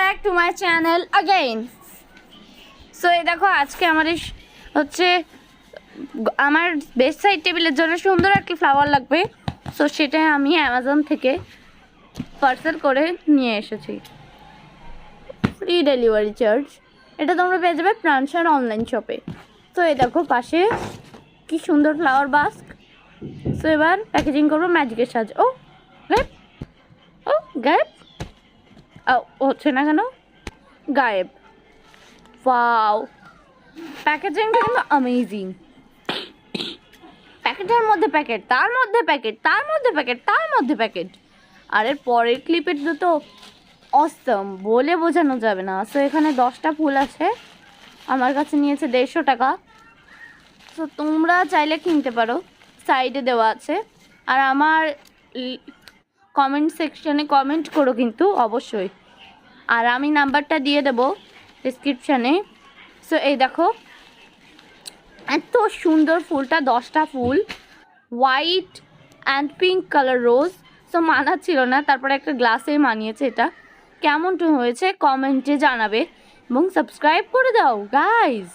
Back to my channel again. So এই দেখো আজকে আমার বেস্ট সাইড টেবিলের জন্য সুন্দর একটা ফ্লাওয়ার লাগবে। সো সেটা আমি অ্যামাজন থেকে পার্সেল করে নিয়ে এসেছি, ফ্রি ডেলিভারি চার্জ। এটা তোমরা পেয়ে যাবে প্রাণসার অনলাইন শপে। তো এই দেখো পাশে কি সুন্দর ফ্লাওয়ার বাস্ক। সো এবার প্যাকেজিং করবো ম্যাজিকের সাহায্যে। ও গায়েব, ও গায়েব, হচ্ছে না কেন, গায়েব। ওয়াও, প্যাকেজিংটা কিন্তু অ্যামেজিং। প্যাকেটের মধ্যে প্যাকেট, তার মধ্যে প্যাকেট, তার মধ্যে প্যাকেট, তার মধ্যে প্যাকেট। আর এর পরের ক্লিপের তো অসম, বলে বোঝানো যাবে না। সো এখানে 10টা ফুল আছে, আমার কাছে নিয়েছে 150 টাকা। তো তোমরা চাইলে কিনতে পারো, সাইডে দেওয়া আছে। আর আমার কমেন্ট সেকশনে কমেন্ট করো কিন্তু অবশ্যই, আর আমি নাম্বারটা দিয়ে দেবো ডিসক্রিপশানে। সো এই দেখো এত সুন্দর ফুলটা, 10টা ফুল, white and pink colour rose. So মানাচ্ছিল না, তারপরে একটা গ্লাসে মানিয়েছে। এটা কেমন হয়েছে কমেন্টে জানাবে এবং সাবস্ক্রাইব করে দাও গাইজ।